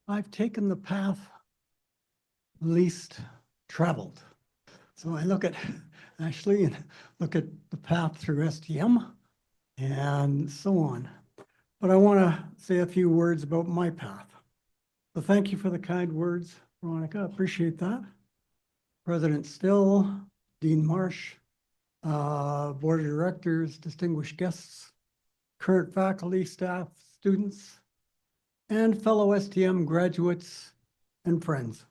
I've taken the path least traveled. So I look at Ashley and look at the path through STM and so on. But I want to say a few words about my path. So thank you for the kind words, Veronica. Appreciate that. President Still, Dean Marsh, Board of Directors, distinguished guests, current faculty, staff, students, and fellow STM graduates and friends.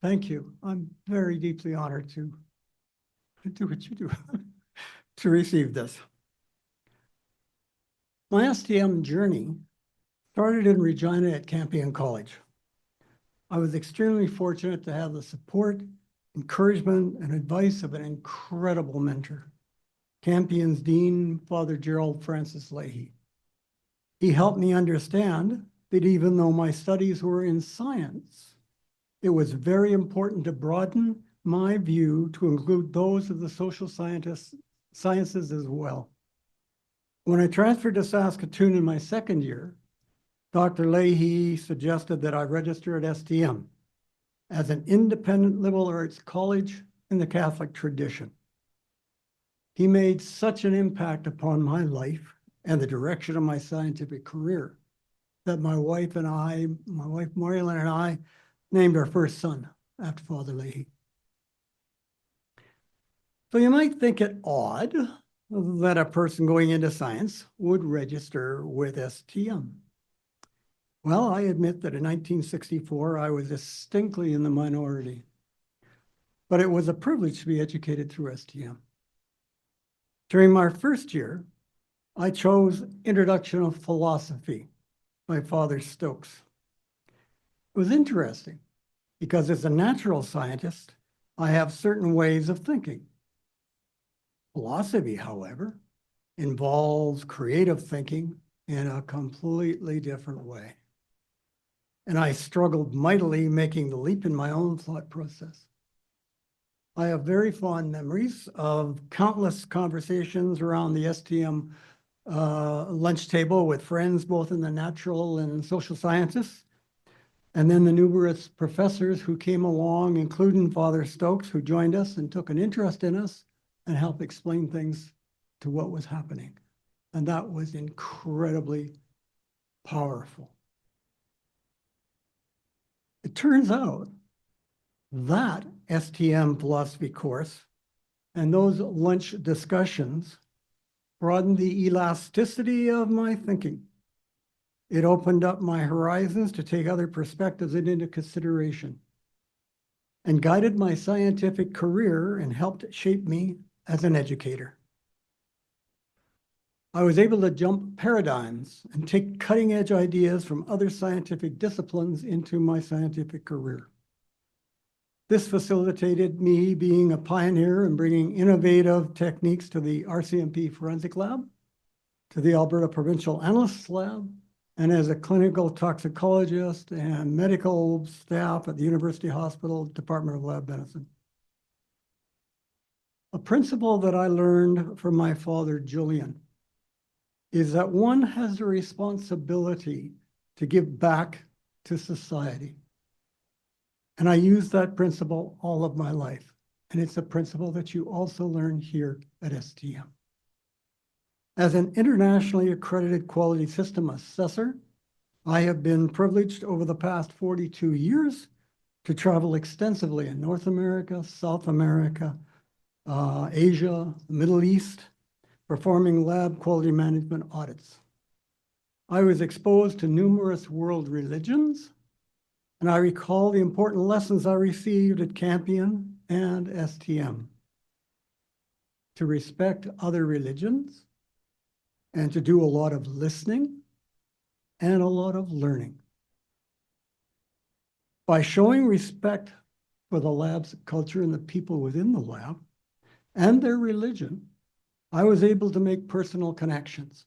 Thank you. I'm very deeply honored to do what you do, to receive this. My STM journey started in Regina at Campion College. I was extremely fortunate to have the support, encouragement, and advice of an incredible mentor, Campion's Dean, Father Gerald Francis Leahy. He helped me understand that even though my studies were in science, it was very important to broaden my view to include those of the social sciences as well. When I transferred to Saskatoon in my second year, Dr. Leahy suggested that I register at STM as an independent liberal arts college in the Catholic tradition. He made such an impact upon my life and the direction of my scientific career that my wife Marilyn and I named our first son after Father Leahy. So you might think it odd that a person going into science would register with STM. Well, I admit that in 1964, I was distinctly in the minority, but it was a privilege to be educated through STM. During my first year, I chose Introduction of Philosophy by Father Stokes. It was interesting because as a natural scientist, I have certain ways of thinking. Philosophy, however, involves creative thinking in a completely different way. And I struggled mightily making the leap in my own thought process. I have very fond memories of countless conversations around the STM lunch table with friends, both in the natural and social sciences. And then the numerous professors who came along, including Father Stokes, who joined us and took an interest in us and helped explain things to what was happening. And that was incredibly powerful. It turns out that STM philosophy course and those lunch discussions broadened the elasticity of my thinking. It opened up my horizons to take other perspectives into consideration and guided my scientific career and helped shape me as an educator. I was able to jump paradigms and take cutting-edge ideas from other scientific disciplines into my scientific career. This facilitated me being a pioneer in bringing innovative techniques to the RCMP Forensic Lab, to the Alberta Provincial Analysts Lab, and as a clinical toxicologist and medical staff at the University Hospital Department of Lab Medicine. A principle that I learned from my father, Julian, is that one has a responsibility to give back to society. And I use that principle all of my life. And it's a principle that you also learn here at STM. As an internationally accredited quality system assessor, I have been privileged over the past 42 years to travel extensively in North America, South America, Asia, the Middle East, performing lab quality management audits. I was exposed to numerous world religions, and I recall the important lessons I received at Campion and STM. To respect other religions, and to do a lot of listening and a lot of learning. By showing respect for the lab's culture and the people within the lab and their religion, I was able to make personal connections.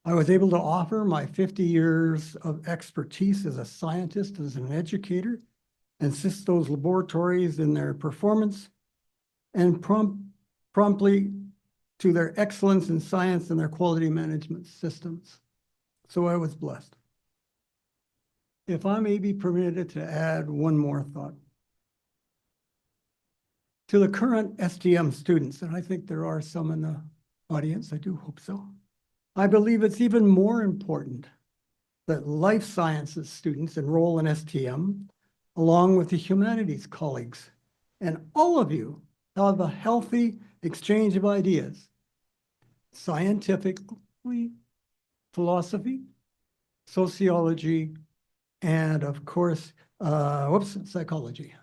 I was able to offer my 50 years of expertise as a scientist, as an educator, and assist those laboratories in their performance and promptly to their excellence in science and their quality management systems. So I was blessed. If I may be permitted to add one more thought. To the current STM students, and I think there are some in the audience, I do hope so. I believe it's even more important that life sciences students enroll in STM along with the humanities colleagues. And all of you have a healthy exchange of ideas, scientifically, philosophy, sociology, and of course, psychology.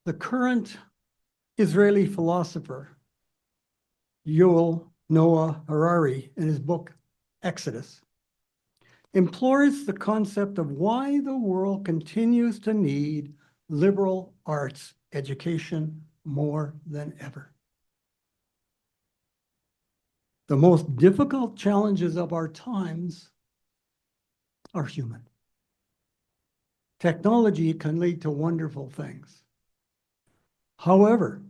The current Israeli philosopher, Yuval Noah Harari, in his book, Exodus, implores the concept of why the world continues to need liberal arts education more than ever. The most difficult challenges of our times are human. Technology can lead to wonderful things. However,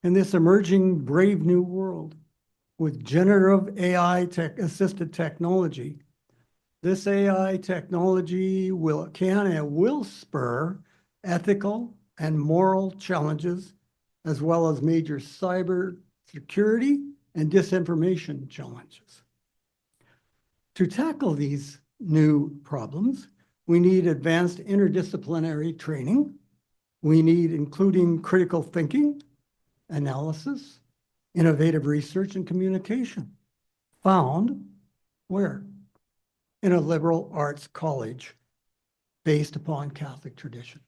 in this emerging brave new world with generative AI-assisted technology, this AI technology can and will spur ethical and moral challenges, as well as major cyber security and disinformation challenges. To tackle these new problems, we need advanced interdisciplinary training. We need including critical thinking, analysis, innovative research, and communication. Found where? In a liberal arts college based upon Catholic traditions.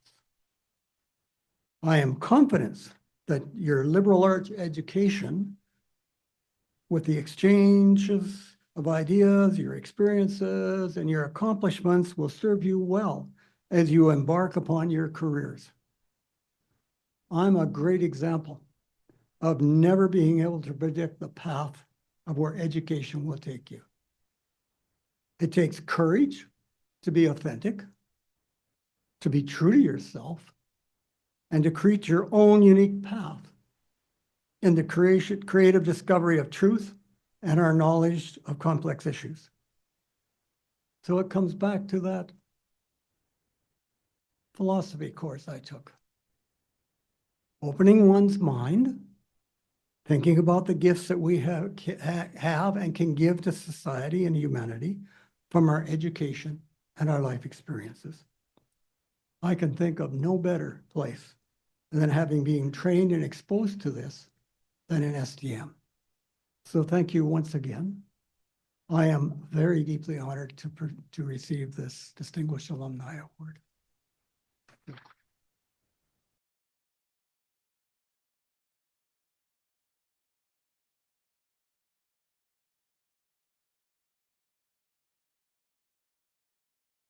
I am confident that your liberal arts education, with the exchanges of ideas, your experiences, and your accomplishments, will serve you well as you embark upon your careers. I'm a great example of never being able to predict the path of where education will take you. It takes courage to be authentic, to be true to yourself, and to create your own unique path in the creative discovery of truth and our knowledge of complex issues. So it comes back to that philosophy course I took. Opening one's mind, thinking about the gifts that we have and can give to society and humanity from our education and our life experiences. I can think of no better place than having been trained and exposed to this than in STM. So thank you once again. I am very deeply honored to receive this Distinguished Alumni Award.